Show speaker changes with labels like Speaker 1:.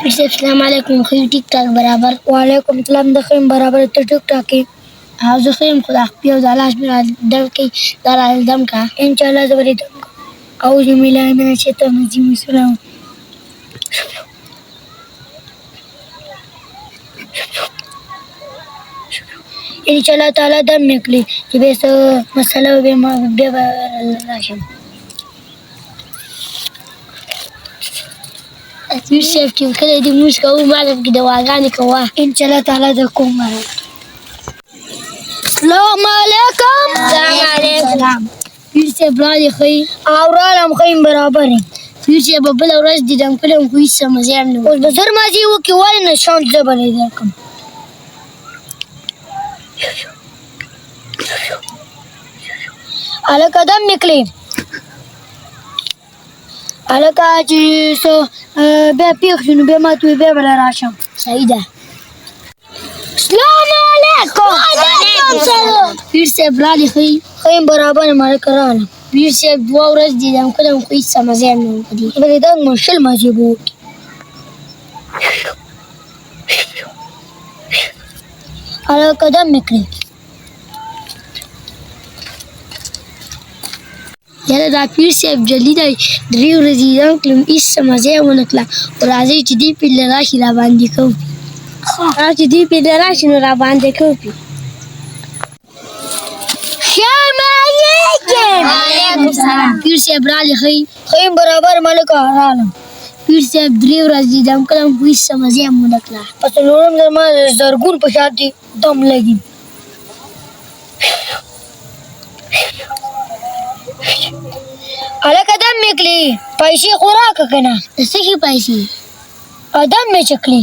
Speaker 1: پیر صاحب السلام علیکم. خو ټیک ټاک برابر.
Speaker 2: وعلیکم السلام. د خیم برابر ته ټیک ټاک کې
Speaker 1: او زه ښه یم خو دا خپې او دا لاس مې رادم کوي دا رادم که
Speaker 2: انشاءالله زه به دې دم کوم. اعوذ بالله من الشیطان الرجیم. بسم الله. انشاءالله تعالی دم مې کړي چې بیا څه مسله وي بیا به راشم.
Speaker 1: پیر صاحب چې کله دې لمونځ کوو ماته پکې دعاګانې کوه.
Speaker 2: انشاءالله تعالی د کوم برابر.
Speaker 1: السلام علیکم.
Speaker 2: السلام علیکم.
Speaker 1: پیر صاحب را دې ښه
Speaker 2: او رالم خیم برابر یم.
Speaker 1: پیر صاحب به بله ورځ دیدم کړی خو هېڅ څه مزه هم نه
Speaker 2: اوس به زر مازي وکړي ولې نه شانس زه به دې درکړم. هلکه دم مې کړې هلکه چې څه بیا پېښ شو نو بیا ماته وایي بیا به له راشم.
Speaker 1: صحیح ده.
Speaker 2: السلام علیکم.
Speaker 1: پیر صاحب را دې ښه
Speaker 2: خیم برابر یم هلکه رالم.
Speaker 1: پیر صاحب دوه ورځ دیدم کړی خو هېڅ څه مزه هم نه وکړي.
Speaker 2: به دې دنګ مشل مازې به وکړي. هلکه دم مې کړې
Speaker 1: یاره دا پیر صاحب جلدي دی 3 ورځې دیدم کړم هېڅ څه مزه یې ونه کړله. خو راځئ چې دې پیر له راشي راباندې کوو چې دې پیر له راشي نو راباندې کوو.
Speaker 2: سلام علیکم.
Speaker 1: وعلیکم السلام. پیر صاحب را دې ښه
Speaker 2: خیم برابر یم هلکه رالم.
Speaker 1: پیر صاحب 3 ورځې دیدم کړم خو هېڅ څه مزه هم ونه کړله.
Speaker 2: په څلورم ځل ما زرګون په شان دم لګي. هلکه دم مې کړې پیسې خو راکړه که نه.
Speaker 1: د څه شي پیسې؟
Speaker 2: دم مې چې کړې